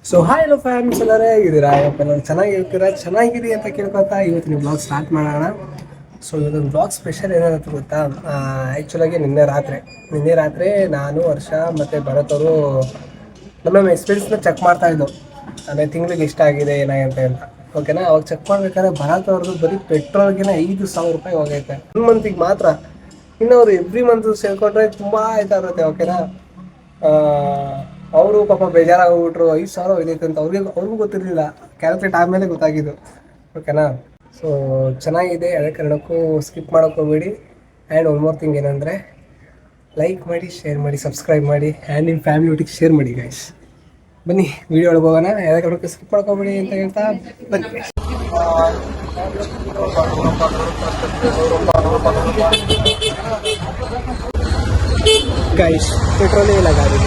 So hi hello fans ಎಲ್ಲರೇ ಹೇಗಿದ್ದೀರಾ? ಎಲ್ಲರೂ ಚೆನ್ನಾಗಿರಿ ಅಂತ ಕೇಳ್ಕೊತಾ ಇವತ್ತು ನೀವು ಬ್ಲಾಗ್ ಸ್ಟಾರ್ಟ್ ಮಾಡೋಣ. ಸೊ ಇವತ್ತೊಂದು ಬ್ಲಾಗ್ ಸ್ಪೆಷಲ್ ಏನಾಗುತ್ತೆ ಗೊತ್ತಾ? ಆ್ಯಕ್ಚುಲಾಗಿ ನಿನ್ನೆ ರಾತ್ರಿ ನಾನು ವರ್ಷ ಮತ್ತು ಭರತ್ ಅವರು ನಮ್ಮ ಎಕ್ಸ್ಪೀರಿಯನ್ಸ್ನ ಚೆಕ್ ಮಾಡ್ತಾಯಿದ್ದು, ಅಂದರೆ ತಿಂಗಳಿಗೆ ಎಷ್ಟಾಗಿದೆ ಏನಾಗಿದೆ ಅಂತ. ಓಕೆನಾ? ಅವಾಗ ಚೆಕ್ ಮಾಡ್ಬೇಕಾದ್ರೆ ಭರತ್ ಅವ್ರದ್ದು ಬರೀ ಪೆಟ್ರೋಲ್ಗೆ 5,000 ರೂಪಾಯಿ ಹೋಗೈತೆ 1 ಮಂತಿಗೆ ಮಾತ್ರ. ಇನ್ನು ಅವರು ಎವ್ರಿ ಮಂತ್ ಸೇರ್ಕೊಂಡ್ರೆ ತುಂಬ ಆಯ್ತಾ ಇರುತ್ತೆ. ಓಕೆನಾ? ಅವರು ಪಾಪ ಬೇಜಾರಾಗ್ಬಿಟ್ರು, 5,000 ಹೋಗೈತೆ ಅಂತ. ಅವ್ರಿಗೂ ಗೊತ್ತಿರಲಿಲ್ಲ, ಕ್ಯಾಲ್ಕುಲೇಟ್ ಆದಮೇಲೆ ಗೊತ್ತಾಗಿದ್ದು. ಓಕೆನಾ? ಸೊ ಚೆನ್ನಾಗಿದೆ, ಅದೇ ಕಾರಣಕ್ಕೂ ಸ್ಕಿಪ್ ಮಾಡೋಕ್ಕೆ ಹೋಗ್ಬೇಡಿ. ಆ್ಯಂಡ್ ಒನ್ ಮೋರ್ ಥಿಂಗ್ ಏನಂದರೆ, ಲೈಕ್ ಮಾಡಿ, ಶೇರ್ ಮಾಡಿ, ಸಬ್ಸ್ಕ್ರೈಬ್ ಮಾಡಿ, ಆ್ಯಂಡ್ ನಿಮ್ಮ ಫ್ಯಾಮಿಲಿ ಒಟ್ಟಿಗೆ ಶೇರ್ ಮಾಡಿ ಗೈಸ್. ಬನ್ನಿ ವಿಡಿಯೋ ಒಳಗೆ ಹೋಗೋಣ. ಯಾವುದೇ ಕಾರಣಕ್ಕೂ ಸ್ಕಿಪ್ ಮಾಡ್ಕೊಬೇಡಿ ಅಂತ ಹೇಳ್ತಾ ಬನ್ನಿ ಗೈಸ್. ಗೈಸ್ ಪೆಟ್ರೋಲೇ ಇಲ್ಲ ಗಾಡಿ,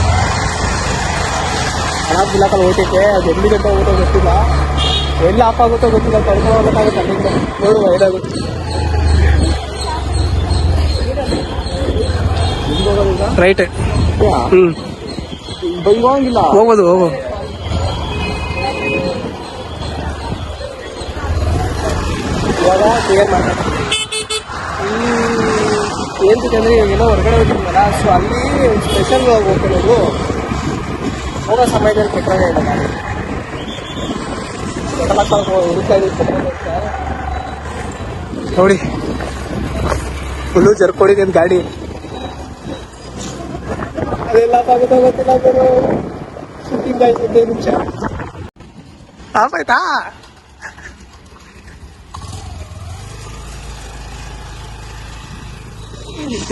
ಹಣದ ಬಿಲಾಕಲ್ಲಿ ಓಟಕ್ಕೆ. ಅದು ಎಲ್ಲಿ ಗಂಟೆ ಓಟೋ ಗೊತ್ತಿಲ್ಲ, ಎಲ್ಲಿ ಆಫ್ ಆಗುತ್ತೋ ಗೊತ್ತಿಲ್ಲ, ತಡ್ಕೊಳಕ್ಕಾಗುತ್ತೆ. ಅಲ್ಲಿಂದ ನೋಡುವ ಏನಾಗುತ್ತೆ. ರೈಟ್ ಹೋಗಂಗಿಲ್ಲ, ಹೋಗ್ಬೋದು ಇವಾಗ ಕ್ಲಿಯರ್ ಮಾಡ್ತಾರೆ. ಏನಂತಂದರೆ ಇವಾಗೆಲ್ಲ ಹೊರಗಡೆ ಹೋಗಿದ್ವಲ್ಲ, ಸೊ ಅಲ್ಲಿ ಸ್ಪೆಷಲ್ ಹೋಗ್ತಿರೋದು ಹೋಗೋ ಸಮಯದಲ್ಲಿ ಪೆಟ್ರೋಲ್ ಇಲ್ಲ ಗಾಡಿ. ಹುಡುಕ್ತಾ ನೋಡಿ, ಫುಲ್ಲು ಜರ್ಕೊಡಿದೆ ಗಾಡಿ. ಅದೆಲ್ಲ ಆಗುತ್ತೆ ಗೊತ್ತಿಲ್ಲ, ಶೂಟಿಂಗ್ ಆಯ್ತು 15 ನಿಮಿಷ ಆಫ್ ಆಯ್ತಾ.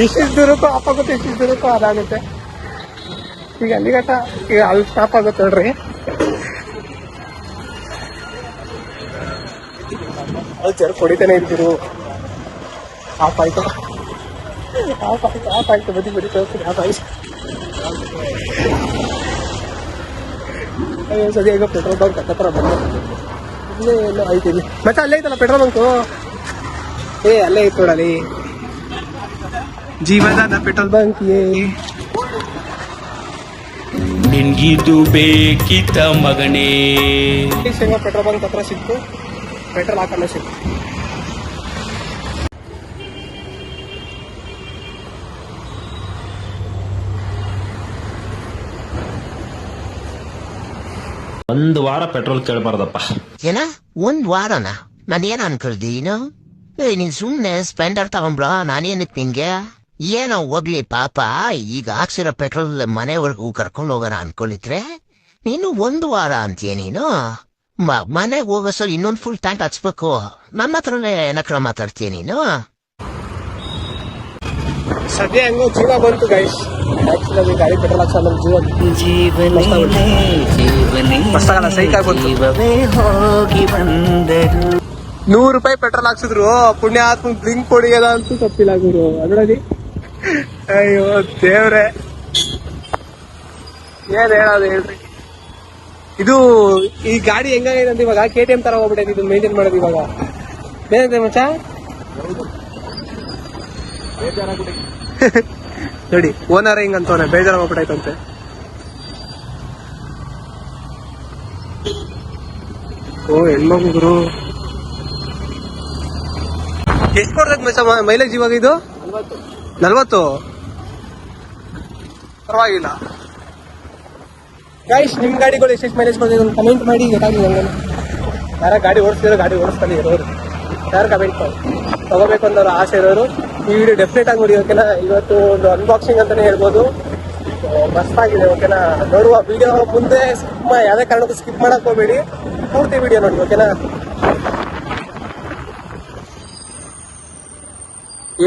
ಇಷ್ಟಿಷ್ಟು ದೂರಕ್ಕೂ ಆಫ್ ಆಗುತ್ತೆ, ಇಷ್ಟಿಷ್ಟು ದೂರಕ್ಕೂ ಅದಾಗುತ್ತೆ. ಈಗ ಅಲ್ಲಿಗಟ್ಟ ಈಗ ಅಲ್ಲಿ ಸ್ಟಾಪ್ ಆಗುತ್ತೆ ನೋಡ್ರಿ. ಅಲ್ಲಿ ಜರ್ ಹೊಡಿತಾನೆ ಇರ್ತೀರು. ಆಫ್ ಆಯ್ತು ಬದಿ ತೋರಿಸ್ತೀನಿ. ಆಫ್ ಆಯ್ತು ಸದ್ಯ ಈಗ ಪೆಟ್ರೋಲ್ ಬಂಕ್ ಹತ್ರ ಬಂದು ಎಲ್ಲ ಆಯ್ತಿದೆ. ಮತ್ತೆ ಅಲ್ಲೇ ಐತಲ್ಲ ಪೆಟ್ರೋಲ್ ಬಂಕು, ಅಲ್ಲೇ ಐತೆ ನೋಡಲಿ, ಜೀವದಾನ ಪೆಟ್ರೋಲ್ ಬಂಕ್. ನಿನ್ಗಿದು ಬೇಕಿತ್ತ ಮಗನೇ. ಪೆಟ್ರೋಲ್ ಬಂಕ್ ಹತ್ರ ಸಿಕ್ತು, ಪೆಟ್ರೋಲ್ ಹಾಕಲ್ಲ ಸಿಕ್ತು. ಒಂದು ವಾರ ಪೆಟ್ರೋಲ್ ಕೇಳಬಾರ್ದಪ್ಪ. ಏನ 1 ವಾರನ? ನಾನೇನ ಅನ್ಕೊಳ್ದೀನು? ನೀನ್ ಸುಮ್ನೆ ಸ್ಪೆಂಡರ್ ತಗೊಂಬ್ರ, ನಾನೇನಕ್ ನಿನ್ಗೆ? ಏನೋ ಹೋಗ್ಲಿ ಪಾಪ, ಈಗ ಹಾಕ್ಸಿರೋ ಪೆಟ್ರೋಲ್ ಮನೆವರೆಗೂ ಕರ್ಕೊಂಡು ಹೋಗೋಣ ಅನ್ಕೊಳಿದ್ರೆ ನೀನು 1 ವಾರ ಅಂತೀಯ ನೀನು? ಮನೆಗೆ ಹೋಗೋ ಸಲ ಇನ್ನೊಂದು ಫುಲ್ ಟ್ಯಾಂಕ್ ಹಚ್ಬೇಕು. ನನ್ನ ಹತ್ರನೇ ಏನಕ್ರ ಮಾತಾಡ್ತೀಯ ನೀನು? ಸದ್ಯ ಹೆಂಗೋ ಜೀವ ಬಂತು ಗೈಸ್. ಆಕ್ಚುಲಿ ಗಾಡಿ ಪೆಟ್ರೋಲ್ ಹಾಕ್ಸಲ್ಲ, ಹೋಗಿ ಬಂದರು 100 ರೂಪಾಯಿ ಪೆಟ್ರೋಲ್ ಹಾಕ್ಸಿದ್ರು. ಪುಣ್ಯಾತ್ಮ ಬ್ಲಿಂಕ್ ಕೊಡಿಯದ ಅಂತೂ ತಪ್ಪಿಲ್ಲ ಗುರು. ಅದರಲ್ಲಿ ಅಯ್ಯೋ ದೇವ್ರೆ, ಏನ್ ಹೇಳೋದು ಹೇಳ್ರಿ. ಇದು ಈ ಗಾಡಿ ಹೆಂಗಾಗಿದೆ ಅಂತ ಇವಾಗ KTM ತರ ಹೋಗ್ಬಿಟ್ಟೈತಿ ಇದು ಮೇಂಟೈನ್ ಮಾಡೋದು. ಇವಾಗ ಏನಿದೆ ಮಚ್ಚ ನೋಡಿ, ಓನರ್ ಹಿಂಗಂತವನೆ ಬೇಜಾರಾಗ್ಬಿಟ್ಟೈತಂತೆ. ಓ ಹೆಣ್ಮಗು ಗುರು. ಎಷ್ಟು ಕೊಡ್ತೈತೆ ಮಚ್ಚ ಮೈಲೇಜ್ ಇವಾಗ ಇದು? 40. ಪರವಾಗಿಲ್ಲ ಗೈಸ್. ನಿಮ್ ಗಾಡಿಗಳು ಎಷ್ಟೆಷ್ಟು ಮೈಲೇಜ್ ಕೊಡ್ತೈತೆ ಅಂತ ಕಮೆಂಟ್ ಮಾಡಿ, ಗೊತ್ತಾಗಿದೆ ನನಗೆ. ಯಾರ ಗಾಡಿ ಓಡಿಸ್ತಿರೋ, ಗಾಡಿ ಓಡಿಸ್ತಾನೆ ಇರೋರು ಯಾರು ಕಮೆಂಟ್ ಮಾಡಿ. ತಗೋಬೇಕು ಅಂತವ್ರು ಆಸೆ ಇರೋರು ಈ ವಿಡಿಯೋ ಡೆಫಿನೆಟ್ ಆಗಿ ನೋಡಿ. ಓಕೆನಾ? ಇವತ್ತು ಒಂದು ಅನ್ಬಾಕ್ಸಿಂಗ್ ಅಂತಾನೆ ಹೇಳ್ಬೋದು. ಮಸ್ತಾಗಿದೆ. ಓಕೆನಾ? ನೋಡುವ ವಿಡಿಯೋ ಮುಂದೆ ಯಾವುದೇ ಕಾರಣಕ್ಕೂ ಸ್ಕಿಪ್ ಮಾಡಕ್ ಹೋಗ್ಬೇಡಿ, ಪೂರ್ತಿ ವಿಡಿಯೋ ನೋಡಿ. ಓಕೆನಾ?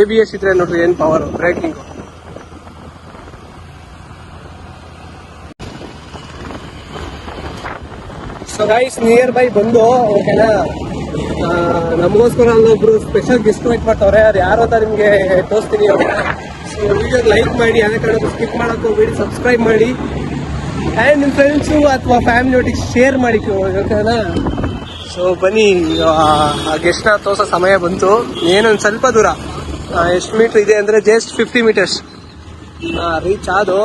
ABS ಇದ್ರೆ ನೋಡ್ರಿ ಏನ್ power, breaking. So guys near by ಬಂದು, ಓಕೆನಾ, ನಮಗೋಸ್ಕರ ಅಲ್ಲೊಬ್ರು ಸ್ಪೆಷಲ್ ಗೆಸ್ಟ್ ವೇಟ್ ಮಾಡ್ತವ್ರೆ. ಅದು ಯಾರು ಅಂತ ನಿಮ್ಗೆ ತೋರಿಸ್ತೀನಿ. ಸೊ ವಿಡಿಯೋಗೆ ಲೈಕ್ ಮಾಡಿ, ಯಾವುದೇ ಕಾರಣಕ್ಕೂ ಸ್ಕಿಪ್ ಮಾಡಕ್ ಹೋಗ್ಬೇಡಿ, ಸಬ್ಸ್ಕ್ರೈಬ್ ಮಾಡಿ, ಆ್ಯಂಡ್ ನಿಮ್ಮ ಫ್ರೆಂಡ್ಸು ಅಥವಾ ಫ್ಯಾಮಿಲಿ ಒಟ್ಟಿಗೆ ಶೇರ್ ಮಾಡಿ. ಓಕೆನಾ? ಸೊ ಬನ್ನಿ, ಆ ಗೆಸ್ಟ್ನ ತೋರಿಸೋ ಸಮಯ ಬಂತು. ಏನೊಂದು ಸ್ವಲ್ಪ ದೂರ, ಎಷ್ಟು ಮೀಟ್ರ್ ಇದೆ ಅಂದರೆ ಜಸ್ಟ್ 50 ಮೀಟರ್ಸ್ ರೀಚ್ ಆದೋ.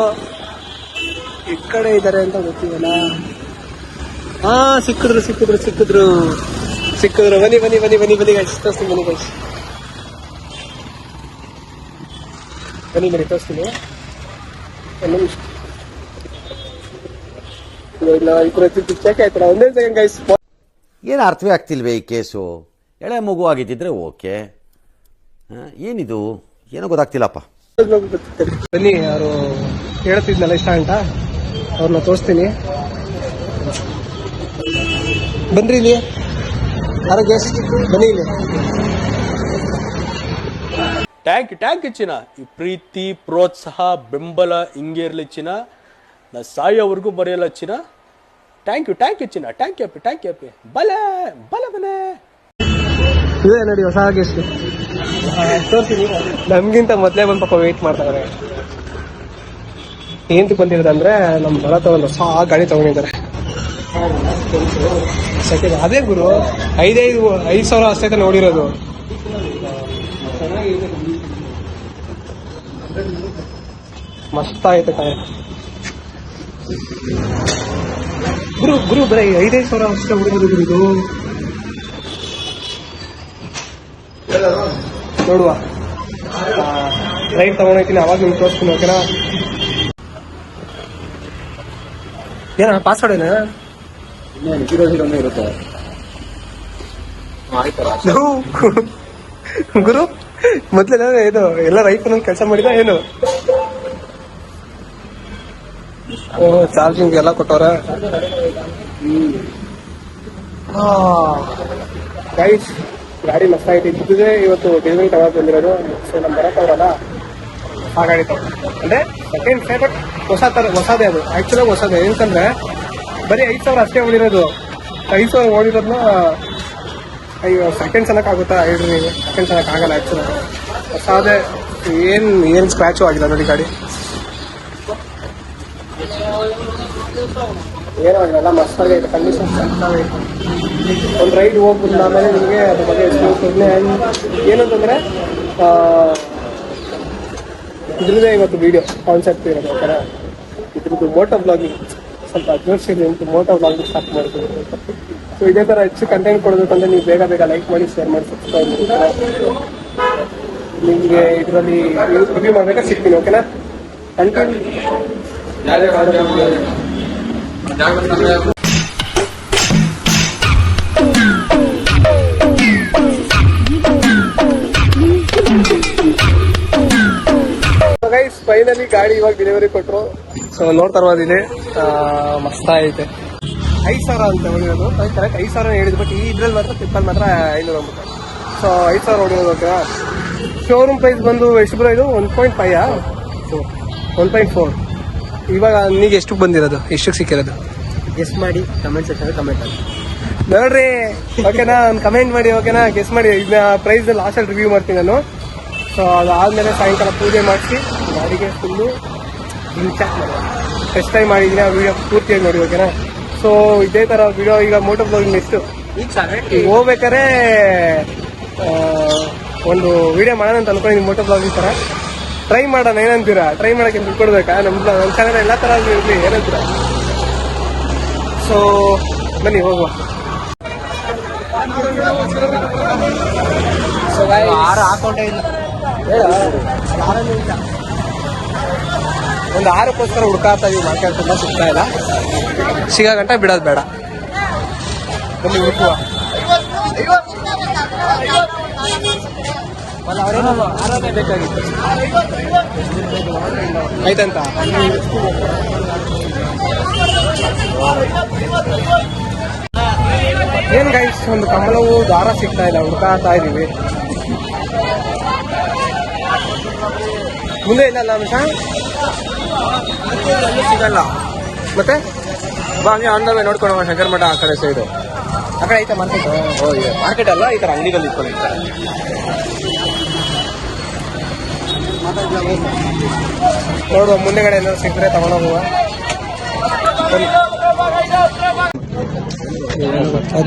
ಈ ಕಡೆ ಇದ್ದಾರೆ ಅಂತ ಗೊತ್ತಿಲ್ಲ. ಹಾ ಸಿಕ್ಕಿದ್ರು ಬನ್ನಿ ಗೈಸ್ ತೋರಿಸ್ತೀನಿ ಬನ್ನಿ ಗೈಸ್ ಬನ್ನಿ ತೋರಿಸ್ತೀನಿ ಒಂದು ನಿಮಿಷ ಚೆಕ್ ಆಯ್ತಲ್ಲ ಒಂದೇ ಸೆಕೆಂಡ್ ಗೈಸ್ ಏನು ಅರ್ಥವೇ ಆಗ್ತಿಲ್ವೇ ಈ ಕೇಸು. ಎಳೆ ಮಗು ಆಗಿದ್ದಿದ್ರೆ ಓಕೆ, ಏನಿದು ಏನೋ ಗೊತ್ತಾಗ್ತಿಲ್ಲಪ್ಪ. ಬನ್ನಿ ಅವರು ಹೇಳ್ತಿದ್ನಲ್ಲ ಇಷ್ಟ ಅಂತ ಅವ್ರನ್ನ ತೋರಿಸ್ತೀನಿ. ಬನ್ರಿ ಇಲ್ಲಿ ಯಾರೋ ಗೆಸ್ಟ್ ಬನ್ನಿ ಇಲ್ಲಿ. ಟ್ಯಾಂಕ್ ಚಿನ್ನ, ಈ ಪ್ರೀತಿ ಪ್ರೋತ್ಸಾಹ ಬೆಂಬಲ ಹಿಂಗೆ ಇರಲಿ ಚಿನ್ನ, ನಾ ಸಾಯೋವರೆಗೂ ಬರೆಯಲ್ಲ ಚಿನ್ನ. ಥ್ಯಾಂಕ್ ಯು ಚಿನ್ನ, ಟ್ಯಾಂಕ್ ಯು ಬಲೆ ಇದೇ ನೋಡಿ ಹೊಸ ಗೆಸ್ಟ್ ತೋರಿಸ್ತೀನಿ. ನಮ್ಗಿಂತ ಮೊದಲೇ ಬಂದು ಪಾಪ ವೇಟ್ ಮಾಡ್ತಾರೆ. ಏನ್ ಬಂದಿರೋದಂದ್ರೆ ನಮ್ಮ ಬರ ತಗೊಂಡು ಹೊಸ ಗಾಡಿ ತಗೊಂಡಿದ್ದಾರೆ. ಅದೇ ಗುರು 5,000 ಅಷ್ಟೇ ನೋಡಿರೋದು. ಮಸ್ತ್ ಆಯ್ತು ಕಾಯ ಗುರು ಬರೀ 5,000 ಅಷ್ಟೇ ಹುಡುಗರು ಇದು. ನೋಡುವ ರೈಟ್ ತಗೊಂಡೋಗ್ತೀನಿ, ಅವಾಗ ನಿಮ್ಗೆ ತೋರಿಸ್ತೀನಿ. ಓಕೆನಾ? ಏನ ಪಾಸ್ವರ್ಡ್ ಏನ ಇರುತ್ತೆ. ಗುರು ಮೊದ್ಲೆಲ್ಲ ಇದು ಎಲ್ಲ ರೈಫಲ್ ಕೆಲಸ ಮಾಡಿದ ಏನು? ಚಾರ್ಜಿಂಗ್ ಎಲ್ಲ ಕೊಟ್ಟವ್ರ. ಗೈಸ್ ಗಾಡಿ ಮಸ್ತ್ ಆಯ್ತು. ಇದ್ದಿದೆ ಇವತ್ತು ಡೆಲಿವರಿ ತಗೊಂಡು ಬಂದಿರೋದು. ಸೊ ನಮ್ಮ ಬರತ್ತವ್ರಲ್ಲ ಆ ಗಾಡಿ ತಗೊಂಡು ಅಂದ್ರೆ ಸೆಕೆಂಡ್ ಬಟ್ ಹೊಸದೇ ಅದು. ಆಕ್ಚುಲಿ ಹೊಸದೇ. ಏನಂತಂದ್ರೆ ಬರೀ 5,000 ಅಷ್ಟೇ ಓಡಿರೋದು. 5,000 ಓಡಿರೋದನ್ನ ಅಯ್ಯೋ ಸೆಕೆಂಡ್ಸ್ ಅನ್ನಕ್ಕಾಗುತ್ತಾ? ಹೇಳ್ರಿ ನೀವು, ಸೆಕೆಂಡ್ಸ್ ಅನ್ನಕ್ಕಾಗಲ್ಲ. ಆಕ್ಚುಲಿ ಹೊಸದೇ. ಏನು ಸ್ಕ್ರಾಚು ಆಗಿಲ್ಲ ನೋಡಿ ಗಾಡಿ. ಏನೋ ಎಲ್ಲ ಮಸ್ತ್ ಆಗೈತೆ. ಕಂಡೀಷನ್ ಚೆನ್ನಾಗೈತೆ. ಒಂದು ರೈಡ್ ಹೋಗ್ಬಿಟ್ಟು ಆಮೇಲೆ ನಿಮಗೆ ಅದ್ರ ಬಗ್ಗೆ ಎಕ್ಸ್ಪೀರಿಯನ್ಸ್ ಏನಂತಂದ್ರೆ ಇದ್ರದ್ದೇ ಇವತ್ತು ವಿಡಿಯೋ ಕಾನ್ಸೆಪ್ಟ್ ಇರೋದು. ಓಕೆನಾ? ಇದ್ರದ್ದು ಮೋಟೋ ಬ್ಲಾಗಿಂಗ್ ಸ್ವಲ್ಪ ಜೋಡಿಸಿದೆ ಅಂತ ಮೋಟೋ ಬ್ಲಾಗಿಂಗ್ ಸ್ಟಾರ್ಟ್ ಮಾಡ್ತೀವಿ. ಸೊ ಇದೇ ಥರ ಹೆಚ್ಚು ಕಂಟೆಂಟ್ ಕೊಡಬೇಕು ಅಂದರೆ ನೀವು ಬೇಗ ಲೈಕ್ ಮಾಡಿ, ಶೇರ್ ಮಾಡಿ, ಸಬ್ಸ್ಕ್ರೈಬ್ ಮಾಡಿ. ನಿಮಗೆ ಇದರಲ್ಲಿ ರಿವ್ಯೂ ಮಾಡಬೇಕಾ ಸಿಗ್ತೀನಿ. ಓಕೆನಾ? ಕಂಟೆಂಟ್ ಗೈಸ್ ಫೈನಲಿ ಗಾಡಿ ಇವಾಗ ಡೆಲಿವರಿ ಕೊಟ್ಟರು. ಸೊ ನೋಡ್ತಾ ಇರೋದಿದೆ ಮಸ್ತ್ ಐತೆ. 5,000 ಅಂತ ಹೊಡಿರೋದು ಕರೆಕ್ಟ್. 5,000 ಹೇಳಿದ್ರು. ಬಟ್ ಈ ಇದ್ರಲ್ಲಿ ಮಾತ್ರ ಟ್ರಿಪ್ಪಲ್ ಮಾತ್ರ 500 ಅಂದ್ಬಿಟ್ಟು. ಸೊ 5,000 ಹೊಡಿರೋದು. ಓಕೆನಾ? ಶೋರೂಮ್ ಪ್ರೈಸ್ ಬಂದು ಎಷ್ಟು ಬರೋ ಇದು 1.5 1.4. ಇವಾಗ ನೀಗ ಎಷ್ಟಕ್ಕೆ ಬಂದಿರೋದು? ಎಷ್ಟಕ್ಕೆ ಸಿಕ್ಕಿರೋದು? ಗೆಸ್ ಮಾಡಿ ಕಮೆಂಟ್ ಸೆಕ್ಷನ್ ಕಮೆಂಟ್ ಮಾಡಿ ನೋಡ್ರಿ. ಓಕೆನಾ? ಒಂದು ಕಮೆಂಟ್ ಮಾಡಿ. ಓಕೆನಾ? ಗೆಸ್ ಮಾಡಿ. ಇದನ್ನ ಪ್ರೈಸ್ ಲಾಸ್ಟಲ್ಲಿ ರಿವ್ಯೂ ಮಾಡ್ತೀನಿ ನಾನು. ಸೊ ಅದಾದಮೇಲೆ ಸಾಯಂಕಾಲ ಪೂಜೆ ಮಾಡಿಸಿ ಗಾಡಿಗೆ ಫುಲ್ಲು ಟೆಸ್ಟ್ ಟೈಮ್ ಮಾಡಿದ್ದೀನಿ. ಆ ವಿಡಿಯೋ ಪೂರ್ತಿಯಾಗಿ ನೋಡಿ. ಓಕೆನಾ? ಸೊ ಇದೇ ಥರ ವಿಡಿಯೋ ಈಗ ಮೋಟೋ ಬ್ಲಾಗಿಂಗ್ ಎಷ್ಟು ಈಗ ಹೋಗ್ಬೇಕಾದ್ರೆ ಒಂದು ವಿಡಿಯೋ ಮಾಡೋಣ ಅಂತ ಅನ್ಕೊಂಡಿದ್ದೀನಿ. ಮೋಟೋ ಬ್ಲಾಗಿಂಗ್ ಥರ ಟ್ರೈ ಮಾಡೋಣ. ಏನಂತೀರಾ? ಟ್ರೈ ಮಾಡೋಕ್ಕೆ ದುಡ್ಡು ಕೊಡ್ಬೇಕಾ? ನಮ್ಮ ಚಾನಲ್ ಎಲ್ಲ ಥರ ಇರಲಿ. ಏನಂತೀರಾ? ಸೊ ಬನ್ನಿ ಹೋಗುವ. ಹಾಕೊಂಡೇ ಇಲ್ಲ. ಒಂದು 6ಕ್ಕೋಸ್ಕರ ಹುಡ್ಕಾತಾ ಇದೀವಿ. ಮಾರ್ಕೆಟ್ ತುಂಬ ಸಿಗ್ತಾ ಇಲ್ಲ. ಸಿಗೋ ಗಂಟ ಬಿಡೋದು ಬೇಡ. ಬನ್ನಿ ಹುಡುಕುವ. ಬೇಕಾಗಿತ್ತು ಆಯ್ತಂತ. ಏನ್ ಗೈಸ್, ಒಂದು ಕಮಲವು ದಾರ ಸಿಗ್ತಾ ಇಲ್ಲ. ಹುಡ್ಕಾತಾ ಇದೀವಿ. ಮುಂದೆ ಇಲ್ಲ ಅಂಶ ಸಿಗಲ್ಲ. ಮತ್ತೆ ಬಾ ಹಂಗೆ ಅಂದವೇ ನೋಡ್ಕೊಂಡು ಶಂಕರ ಮಠ ಆ ಕಡೆ ಸೈಡು. ಆ ಕಡೆ ಐತಾ ಮಾರ್ಕೆಟ್? ಇದೆ ಮಾರ್ಕೆಟ್ ಅಲ್ಲ, ಈ ಥರ ಅಂಗಡಿಗಳು ಇಟ್ಕೊಂಡಿರ್ತಾರೆ. ನೋಡುವ ಮುಂದೆಗಡೆ ಏನಾದ್ರು ಸಿಕ್ಕರೆ ತಗೊಂಡೋಗುವ.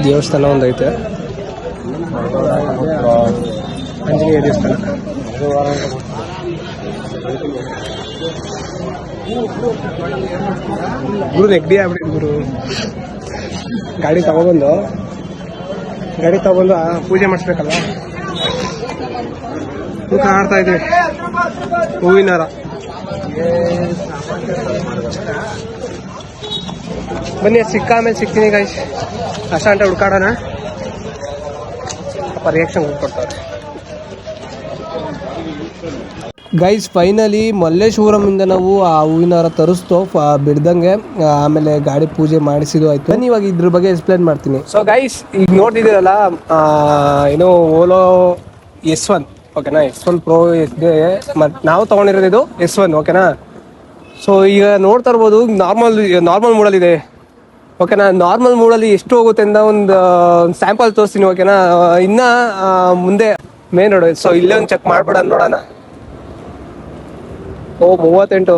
ದೇವಸ್ಥಾನ ಒಂದೈತೆ, ಆಂಜನೇಯ ದೇವಸ್ಥಾನ. ಗುರು ನೆಗಡಿ ಆಗ್ಬಿಟ್ಟಿದ್ ಗುರು. ಗಾಡಿ ತಗೊಬಂದು ಪೂಜೆ ಮಾಡಿಸ್ಬೇಕಲ್ಲ, ಕಾಣ್ತಾ ಇದ್ವಿ ಹೂವಿನಾರ. ಬನ್ನಿ ಸಿಕ್ಕ ಆಮೇಲೆ ಸಿಗ್ತೀನಿ ಗೈಸ್. ಅಷ್ಟ ಗಂಟೆ ಹುಡ್ಕಾಡೋಣ. ರಿಯಾಕ್ಷನ್ ಕೊಡ್ತಾರೆ ಗೈಸ್. ಫೈನಲಿ ಮಲ್ಲೇಶ್ವರಮಿಂದ ನಾವು ಆ ಹೂವಿನ ಹಾರ ತರಿಸ್ತೋ ಬಿಡ್ದಂಗೆ, ಆಮೇಲೆ ಗಾಡಿ ಪೂಜೆ ಮಾಡಿಸಿದ್ದು ಆಯ್ತು. ನಾನು ಇವಾಗ ಇದ್ರ ಬಗ್ಗೆ ಎಕ್ಸ್ಪ್ಲೇನ್ ಮಾಡ್ತೀನಿ. ಸೊ ಗೈಸ್, ಈಗ ನೋಡ್ತಿದ್ದೀರಲ್ಲ, ಏನು ಓಲೋ S1 ಓಕೆನಾ, S1 Pro ಇದೆ. ಮತ್ತು ನಾವು ತೊಗೊಂಡಿರೋದು ಇದು S1 ಓಕೆನಾ. ಸೊ ಈಗ ನೋಡ್ತಾ ಇರ್ಬೋದು ನಾರ್ಮಲ್ ಮೂಡಲ್ಲಿದೆ ಓಕೆನಾ. ನಾರ್ಮಲ್ ಮೂಡಲ್ಲಿ ಎಷ್ಟು ಹೋಗುತ್ತೆ ಅಂತ ಒಂದು ಸ್ಯಾಂಪಲ್ ತೋರಿಸ್ತೀನಿ ಓಕೆನಾ. ಇನ್ನು ಮುಂದೆ ಮೇನ್ ರೋಡ್. ಸೊ ಇಲ್ಲೇ ಒಂದು ಚೆಕ್ ಮಾಡ್ಬಿಡೋಣ, ನೋಡೋಣ. 38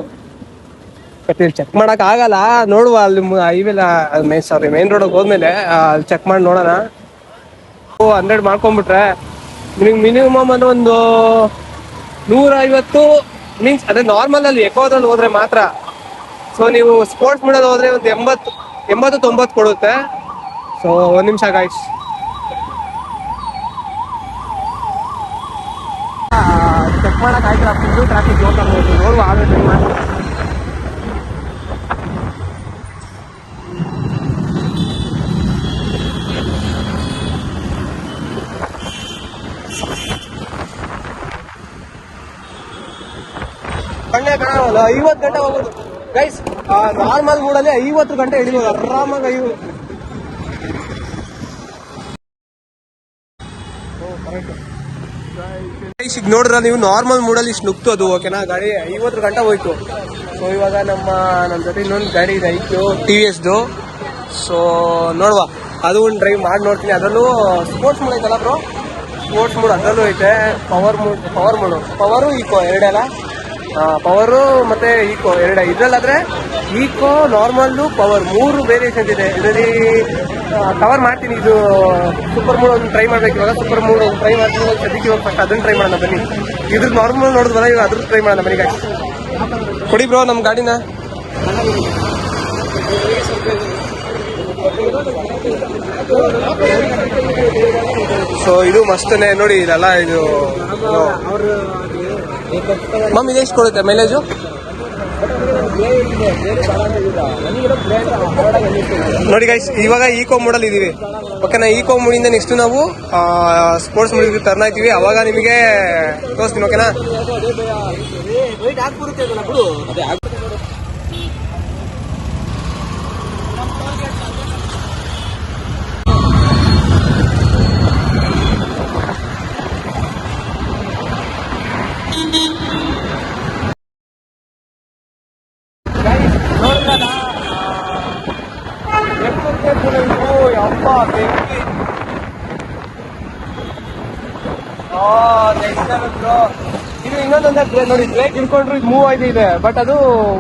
ಬಟ್ ಇಲ್ಲಿ ಚೆಕ್ ಮಾಡಕ್ ಆಗಲ್ಲ, ನೋಡುವ ಅಲ್ಲಿ ಹೈವೇಲ ಮೇನ್ ರೋಡಿಗೆ ಹೋದ್ಮೇಲೆ ಅಲ್ಲಿ ಚೆಕ್ ಮಾಡಿ ನೋಡೋಣ. 100 ಮಾಡ್ಕೊಂಡ್ಬಿಟ್ರೆ ನಿಮಗೆ ಮಿನಿಮಮ್ ಅಂದ್ರೆ ಒಂದು 150 ಮೀನ್ಸ್ ಅದೇ ನಾರ್ಮಲ್ ಅಲ್ಲಿ ಎಕೋದ್ರಲ್ಲಿ ಹೋದ್ರೆ ಮಾತ್ರ. ಸೊ ನೀವು ಸ್ಪೋರ್ಟ್ಸ್ ಮಾಡೋದು ಹೋದ್ರೆ ಒಂದು 80-90 ಕೊಡುತ್ತೆ. ಸೊ 1 ನಿಮಿಷ ಗಾಯ್ಸ್. ಚೆಕ್ ಮಾಡಕ್ ಆಯ್ತಲ್ಲ, ಫುಲ್ ಟ್ರಾಫಿಕ್ ನೋಡುವ ಆಗುತ್ತೆ. ಕಣ್ಣೆ ಕಾಣವಲ್ಲ, 50 ಗಂಟೆ ಹೋಗೋದು ಗೈಸ್. ನಾರ್ಮಲ್ ಮೂಡಲ್ಲಿ 50 ಗಂಟೆ ಹಿಡಿಬೋದು ಆರಾಮಾಗಿ. ಈಗ ನೋಡ್ರ ನೀವು ನಾರ್ಮಲ್ ಮೂಡಲ್ಲಿ ಇಷ್ಟು ನುಗ್ತು ಅದು ಓಕೆನಾ. ಗಾಡಿ 50 ಗಂಟೆ ಹೋಯ್ತು. ಸೊ ಇವಾಗ ನಮ್ಮ ಜೊತೆ ಇನ್ನೊಂದು ಗಾಡಿ ಇದೆ, TVSದು. ಸೊ ನೋಡುವ, ಅದು ಒಂದು ಡ್ರೈವ್ ಮಾಡಿ ನೋಡ್ತೀನಿ. ಅದರಲ್ಲೂ ಸ್ಪೋರ್ಟ್ಸ್ ಮೂಡ್ ಐತಲ್ಲ ಬ್ರೋ, ಸ್ಪೋರ್ಟ್ಸ್ ಮೂಡ್ ಅದರಲ್ಲೂ ಐತೆ. ಪವರು ಈಕೋ ಎರಡಲ್ಲ, ಪವರು ಮತ್ತೆ ಈಕೋ ಎರಡೇ. ಇದ್ರಲ್ಲಾದ್ರೆ ಈಕೋ, ನಾರ್ಮಲ್ಲು, ಪವರ್ 3 ವೇರಿಯೇಷನ್ ಇದೆ. ಇದರಲ್ಲಿ ಕವರ್ ಮಾಡ್ತೀನಿ. ಇದು ಸೂಪರ್ ಮೂಡ್ ಒಂದು ಟ್ರೈ ಮಾಡ್ಬೇಕು. ಇವಾಗ ಸೂಪರ್ ಮೂಡ್ ಒಂದು ಟ್ರೈ ಮಾಡ್ತೀನಿ. ಸದ್ಯಕ್ಕೆ ಇವಾಗ ಫಸ್ಟ್ ಅದನ್ನ ಟ್ರೈ ಮಾಡೋಣ ಬನ್ನಿ. ಇದ್ರ ನಾರ್ಮಲ್ ನೋಡಿದ್ವಲ್ಲ, ಇವಾಗ ಅದ್ರ ಟ್ರೈ ಮಾಡೋಣ ಬನ್ನಿ ಗಾಡಿ. ಕೊಡಿ ಬ್ರೋ ನಮ್ಮ ಗಾಡಿನ. ಸೊ ಇದು ಮಸ್ತನೇ ನೋಡಿ, ಇದೆಲ್ಲ ಇದು ಮಮ್ ಇದೆಷ್ಟು ಕೊಡುತ್ತೆ ಮೈಲೇಜು? ನೋಡಿ ಗೈಸ್, ಇವಾಗ ಈಕೋ ಮೋಡಲ್ ಇದೀವಿ ಓಕೆನಾ. ಈಕೋ ಮೂಡಿಂದ ನೆಕ್ಸ್ಟ್ ನಾವು ಸ್ಪೋರ್ಟ್ಸ್ ಮೂಡಿಗೆ ಟರ್ನ್ ಆಯ್ತೀವಿ. ಅವಾಗ ನಿಮಗೆ ತೋರಿಸ್ತೀನಿ ಓಕೆನಾ. ಇದು ಇನ್ನೊಂದೊಂದು ನೋಡಿ, ಬ್ರೇಕ್ ಹಿಡ್ಕೊಂಡ್ರು ಇದು ಮೂವ್ ಇದೆ. ಬಟ್ ಅದು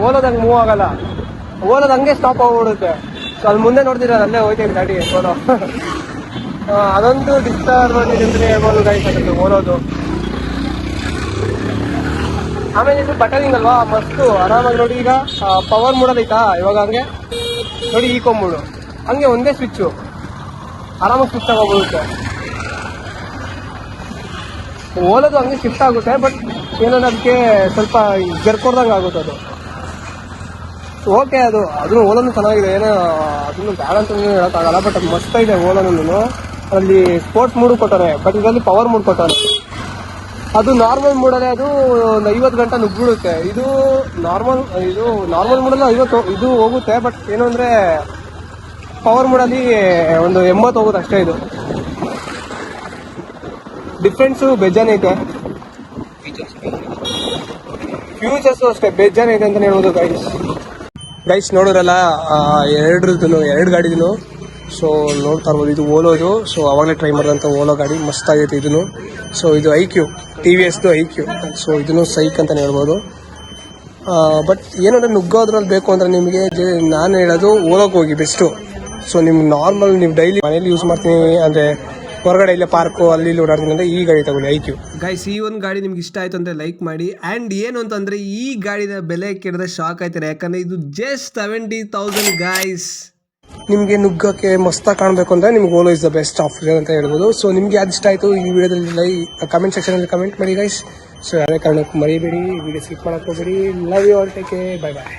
ಓಲೋದಂಗೆ ಮೂವ್ ಆಗಲ್ಲ, ಓಲೋದಂಗೆ ಸ್ಟಾಪ್ ಆಗ್ಬಿಡುತ್ತೆ. ಸೊ ಅಲ್ಲಿ ಮುಂದೆ ನೋಡ್ತೀರ, ಅಲ್ಲೇ ಹೋಯ್ತೈತೆ ಗಾಡಿ ಓಲೋ. ಅದೊಂದು ಡಿಸ್ಟರ್ಬೆನ್ಸ್ ಅಂತ ಹೇಳ್ಬೋದು ಗಾಡಿ ಅದು ಓಲೋದು. ಆಮೇಲೆ ಇದು ಬಟನಿಂಗ್ ಅಲ್ವಾ, ಮಸ್ತು ಆರಾಮಾಗಿ ನೋಡಿ. ಈಗ ಪವರ್ ಮೂಡಲ್ ಐತಾ, ಇವಾಗ ಹಂಗೆ ನೋಡಿ ಈಕೋ ಮೂಡು ಹಂಗೆ ಒಂದೇ ಸ್ವಿಚ್ಚು, ಆರಾಮಾಗಿ ಸ್ವಿಚ್ ಆಗೋಗ್ಬಿಡುತ್ತೆ. ಓಲೋದು ಹಂಗೆ ಶಿಫ್ಟ್ ಆಗುತ್ತೆ, ಬಟ್ ಏನಂದ್ರೆ ಅದಕ್ಕೆ ಸ್ವಲ್ಪ ಜರ್ಕೊಡ್ದಂಗೆ ಆಗುತ್ತೆ ಅದು. ಓಕೆ, ಅದನ್ನು ಓಲೋನು ಚೆನ್ನಾಗಿದೆ, ಏನೋ ಅದನ್ನು ಬೇಡ ಅಂತ ಹೇಳೋಕ್ಕಾಗಲ್ಲ. ಬಟ್ ಅದು ಮಸ್ತ್ ಇದೆ ಓಲೋನು. ಅಲ್ಲಿ ಸ್ಪೋರ್ಟ್ಸ್ ಮೂಡು ಕೊಟ್ಟಾರೆ, ಬಟ್ ಇದರಲ್ಲಿ ಪವರ್ ಮೂಡ್ ಕೊಟ್ಟಾರೆ. ಅದು ನಾರ್ಮಲ್ ಮೂಡಲ್ಲೇ ಅದು ಒಂದು 50 ಗಂಟೆ ನುಗ್ಬಿಡುತ್ತೆ. ಇದು ನಾರ್ಮಲ್ ಮೂಡಲ್ಲಿ 50 ಇದು ಹೋಗುತ್ತೆ. ಬಟ್ ಏನು ಅಂದರೆ ಪವರ್ ಮೂಡಲ್ಲಿ ಒಂದು 80 ಹೋಗುತ್ತೆ ಅಷ್ಟೇ. ಇದು ಡಿಫ್ರೆನ್ಸು ಬೇಜಾನೈತೆ. ಫ್ಯೂಚರ್ಸು ಅಷ್ಟೇ ಬೇಜಾನೈತೆ ಅಂತ ಹೇಳ್ಬೋದು ಗೈಸ್. ನೋಡೋರಲ್ಲ, ಎರಡು ಗಾಡಿದೂ. ಸೊ ನೋಡ್ತಾ ಇರ್ಬೋದು, ಇದು ಓಲೋದು. ಸೊ ಅವಾಗಲೇ ಟ್ರೈ ಮಾಡಿದಂಥ ಓಲೋ ಗಾಡಿ ಮಸ್ತ್ ಆಗೈತೆ ಇದನ್ನು. ಸೊ ಇದು IQ, TVSದು IQ. ಸೊ ಇದನ್ನು ಸೈಕ್ ಅಂತಲೇ ಹೇಳ್ಬೋದು. ಬಟ್ ಏನಂದ್ರೆ ನುಗ್ಗೋದ್ರಲ್ಲಿ ಬೇಕು ಅಂದರೆ ನಿಮಗೆ ನಾನು ಹೇಳೋದು ಓಲೋಕ್ಕೆ ಹೋಗಿ ಬೆಸ್ಟು. ಸೊ ನಿಮ್ಗೆ ನಾರ್ಮಲ್ ನೀವು ಡೈಲಿ ಮನೇಲಿ ಯೂಸ್ ಮಾಡ್ತೀನಿ ಅಂದರೆ ಹೊರಗಡೆ ಇಲ್ಲೇ ಪಾರ್ಕು ಅಲ್ಲಿ ಇಲ್ಲಿ ಓಡಾಡ್ತೀನಿ ಅಂದರೆ ಈ ಗಾಡಿ ತಗೊಳ್ಳಿ ಐಕ್ಯೂ. ಗೈಸ್, ಈ ಒಂದು ಗಾಡಿ ನಿಮ್ಗೆ ಇಷ್ಟ ಆಯಿತು ಅಂದರೆ ಲೈಕ್ ಮಾಡಿ. ಆ್ಯಂಡ್ ಏನು ಅಂತಂದರೆ ಈ ಗಾಡಿನ ಬೆಲೆ ಕೇಳಿದ್ರೆ ಶಾಕ್ ಆಯ್ತಾರೆ, ಯಾಕಂದರೆ ಇದು ಜಸ್ಟ್ 70,000 ಗೈಸ್. ನಿಮಗೆ ನುಗ್ಗಕ್ಕೆ ಮಸ್ತಾಗಿ ಕಾಣಬೇಕು ಅಂದರೆ ನಿಮ್ಗೆ Ola is the best option ಅಂತ ಹೇಳ್ಬೋದು. ಸೊ ನಿಮಗೆ ಅದು ಇಷ್ಟ ಆಯಿತು ಈ ವಿಡಿಯೋದಲ್ಲಿ ಕಮೆಂಟ್ ಸೆಕ್ಷನಲ್ಲಿ ಕಮೆಂಟ್ ಮಾಡಿ ಗೈಸ್. ಸೊ ಯಾವುದೇ ಕಾರಣಕ್ಕೂ ಮರಿಬೇಡಿ, ವಿಡಿಯೋ ಸ್ಕಿಪ್ ಮಾಡೋಕ್ಕೆ ಹೋಗಬೇಡಿ. Love you all, take care, bye bye.